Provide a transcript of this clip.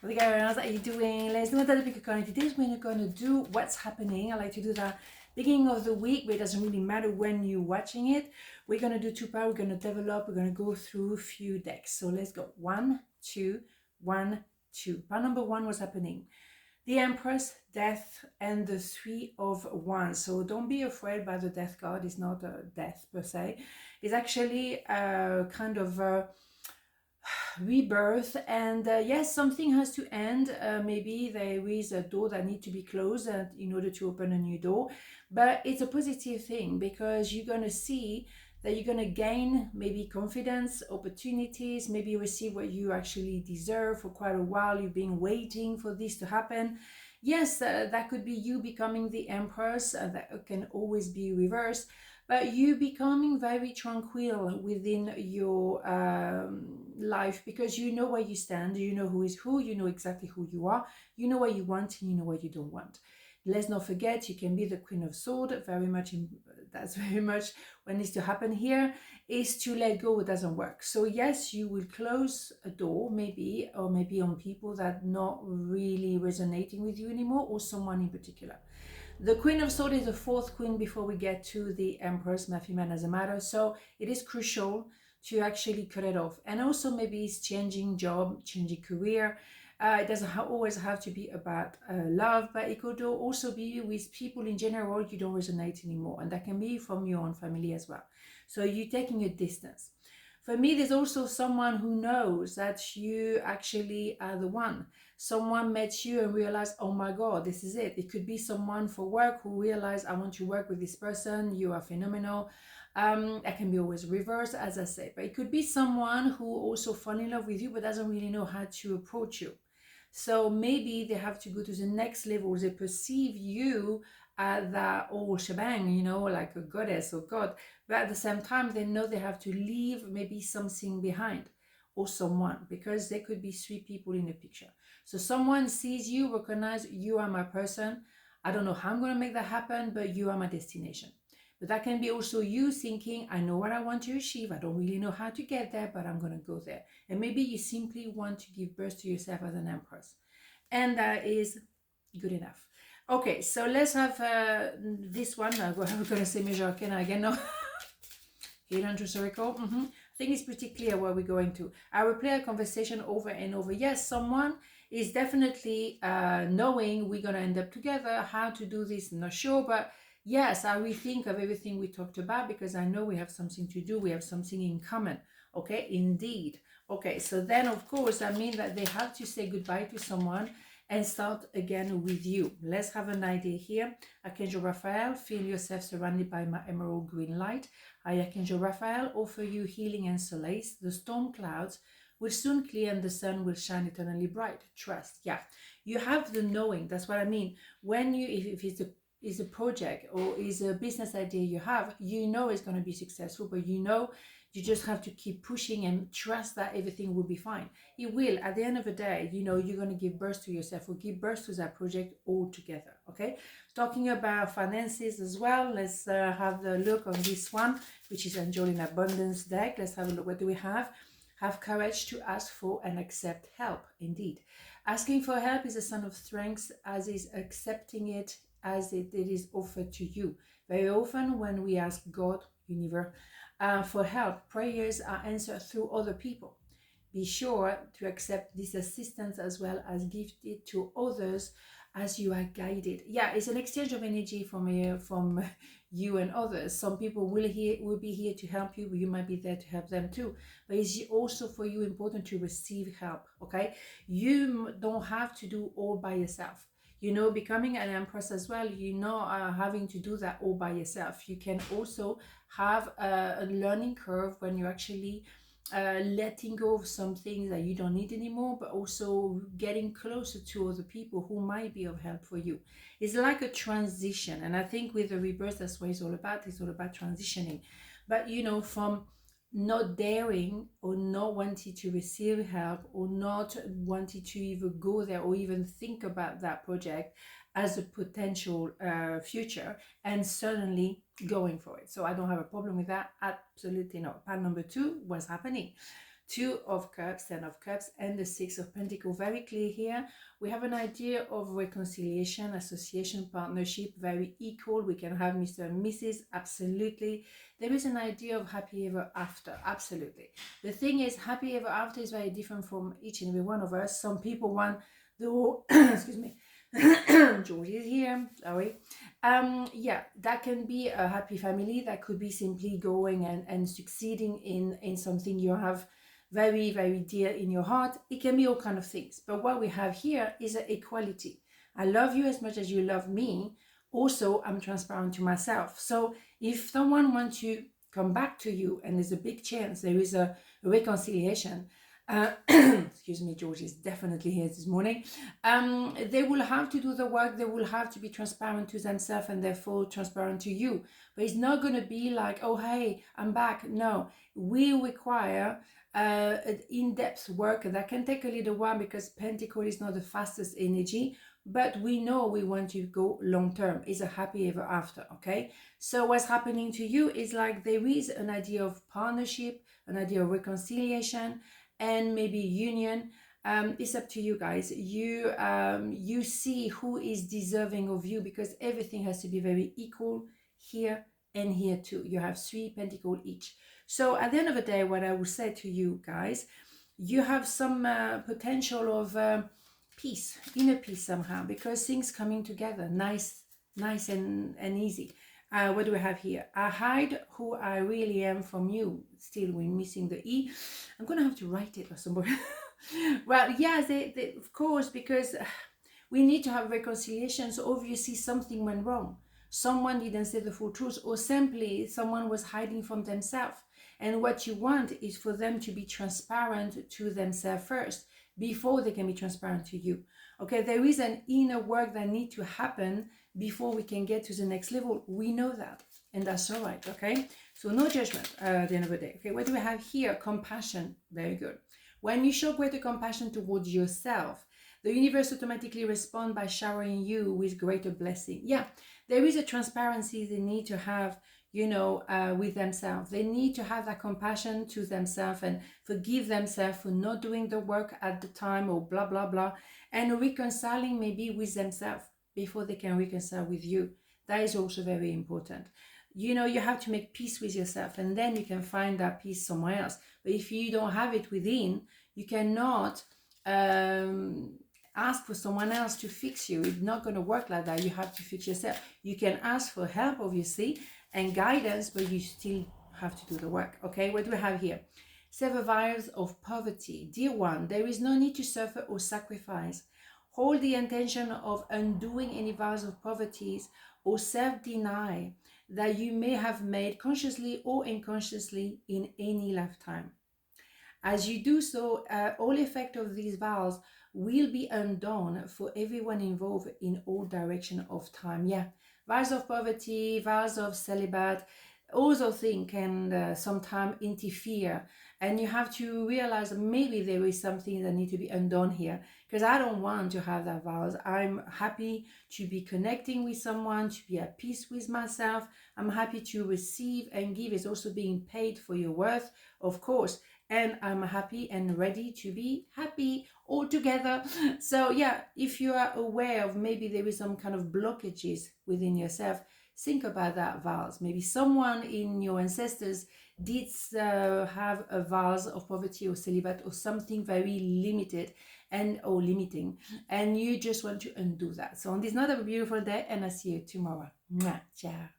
What are you doing? Let's do another pick a card. Today we're going to do what's happening. I like to do that beginning of the week, but it doesn't really matter when you're watching it. We're going to do two parts. We're going to develop. We're going to go through a few decks. So let's go. 1, 2, 1, 2. Part number 1, what's happening? The Empress, Death, and the Three of Wands. So don't be afraid by the Death card. It's not a death per se. It's actually a kind of a rebirth, and yes, something has to end. Maybe there is a door that needs to be closed in order to open a new door, but it's a positive thing because you're going to see that you're going to gain maybe confidence, opportunities, maybe receive what you actually deserve. For quite a while you've been waiting for this to happen. Yes, that could be you becoming the Empress. That can always be reversed, but you becoming very tranquil within your life because you know where you stand, you know who is who, you know exactly who you are, you know what you want, and you know what you don't want. Let's not forget, you can be the Queen of Swords. That's very much what needs to happen here, is to let go what doesn't work. So yes, you will close a door, maybe, or maybe on people that not really resonating with you anymore, or someone in particular. The Queen of Swords is the fourth queen before we get to the Empress, female as a matter. So it is crucial to actually cut it off. And also maybe it's changing job, changing career. It doesn't always have to be about love, but it could also be with people in general you don't resonate anymore. And that can be from your own family as well. So you're taking a distance. For me, there's also someone who knows that you actually are the one. Someone met you and realized, oh my God, this is it. It could be someone for work who realized, I want to work with this person. You are phenomenal. That can be always reversed, as I say. But it could be someone who also fall in love with you, but doesn't really know how to approach you. So maybe they have to go to the next level. They perceive you as that whole shebang, you know, like a goddess or god. But at the same time, they know they have to leave maybe something behind or someone, because there could be three people in the picture. So someone sees you, recognize you are my person. I don't know how I'm going to make that happen, but you are my destination. But that can be also you thinking, I know what I want to achieve. I don't really know how to get there, but I'm going to go there. And maybe you simply want to give birth to yourself as an empress. And that is good enough. Okay, so let's have this one. I'm going to say Major Arcana again. No. Hidden to circle. I think it's pretty clear where we're going to. I will play a conversation over and over. Yes, someone is definitely knowing we're going to end up together. How to do this, I'm not sure, but yes, I will think of everything we talked about because I know we have something to do. We have something in common. Okay, indeed. Okay, so then of course, that means that they have to say goodbye to someone and start again with you. Let's have an idea here. Archangel Raphael, feel yourself surrounded by my emerald green light. I, Archangel Raphael, offer you healing and solace. The storm clouds will soon clear and the sun will shine eternally bright. Trust. Yeah, you have the knowing. That's what I mean. When you, if it's a project or is a business idea you have, you know it's going to be successful, but you know you just have to keep pushing and trust that everything will be fine. It will. At the end of the day, you know, you're going to give birth to yourself or give birth to that project all together. Okay. Talking about finances as well, let's have a look on this one, which is Angel in Abundance deck. Let's have a look. What do we have? Have courage to ask for and accept help. Indeed. Asking for help is a sign of strength, as is accepting it as it is offered to you. Very often when we ask God, universe, for help, prayers are answered through other people. Be sure to accept this assistance as well as give it to others as you are guided. Yeah, it's an exchange of energy from you and others. Some people will be here to help you, but you might be there to help them too. But it's also for you important to receive help. Okay, you don't have to do all by yourself. You know, becoming an empress as well, you know, having to do that all by yourself. You can also have a learning curve when you're actually letting go of some things that you don't need anymore, but also getting closer to other people who might be of help for you. It's like a transition, and I think with the rebirth, that's what it's all about. It's all about transitioning. But you know, from not daring or not wanting to receive help or not wanting to even go there or even think about that project as a potential future, and suddenly going for it. So I don't have a problem with that. Absolutely not. Part number 2, what's happening? Two of Cups, Ten of Cups, and the Six of Pentacles. Very clear here. We have an idea of reconciliation, association, partnership, very equal. We can have Mr. and Mrs. Absolutely. There is an idea of happy ever after. Absolutely. The thing is, happy ever after is very different from each and every one of us. Some people want the whole, excuse me, George is here, sorry. Yeah, that can be a happy family. That could be simply going and succeeding in something you have very, very dear in your heart. It can be all kind of things. But what we have here is an equality. I love you as much as you love me. Also, I'm transparent to myself. So if someone wants to come back to you, and there's a big chance there is a reconciliation, excuse me, George is definitely here this morning. They will have to do the work. They will have to be transparent to themselves and therefore transparent to you. But it's not going to be like, oh, hey, I'm back. No, we require in-depth work that can take a little while because Pentacle is not the fastest energy, but we know we want to go long-term. It's a happy ever after, okay? So what's happening to you is like there is an idea of partnership, an idea of reconciliation, and maybe union. It's up to you guys. You see who is deserving of you, because everything has to be very equal here and here too. You have 3 pentacles each. So at the end of the day, what I will say to you guys, you have some potential of peace, inner peace somehow, because things coming together, nice and easy. What do we have here? I hide who I really am from you. Still, we're missing the E. I'm going to have to write it or somewhere. Well, yeah, they, of course, because we need to have reconciliation. So obviously something went wrong. Someone didn't say the full truth, or simply someone was hiding from themselves. And what you want is for them to be transparent to themselves first, before they can be transparent to you. Okay, there is an inner work that needs to happen before we can get to the next level. We know that, and that's all right, okay? So no judgment at the end of the day. Okay, what do we have here? Compassion. Very good. When you show greater compassion towards yourself, the universe automatically responds by showering you with greater blessing. Yeah, there is a transparency they need to have, you know, with themselves. They need to have that compassion to themselves and forgive themselves for not doing the work at the time, or blah, blah, blah, and reconciling maybe with themselves before they can reconcile with you. That is also very important. You know, you have to make peace with yourself, and then you can find that peace somewhere else. But if you don't have it within, you cannot ask for someone else to fix you. It's not going to work like that. You have to fix yourself. You can ask for help, obviously, and guidance, but you still have to do the work. Okay, what do we have here? 7 vials of poverty. Dear one, there is no need to suffer or sacrifice. Hold the intention of undoing any vows of poverty or self-deny that you may have made consciously or unconsciously in any lifetime. As you do so, all effect of these vows will be undone for everyone involved in all direction of time. Yeah, vows of poverty, vows of celibate, all those things can sometimes interfere, and you have to realize that maybe there is something that needs to be undone here, because I don't want to have that vows. I'm happy to be connecting with someone, to be at peace with myself. I'm happy to receive and give. Is also being paid for your worth, of course, and I'm happy and ready to be happy all together. So yeah, if you are aware of maybe there is some kind of blockages within yourself, think about that vows. Maybe someone in your ancestors did have a vows of poverty or celibate or something very limited and or limiting, and you just want to undo that. So on this another beautiful day, and I'll see you tomorrow. Mwah, ciao.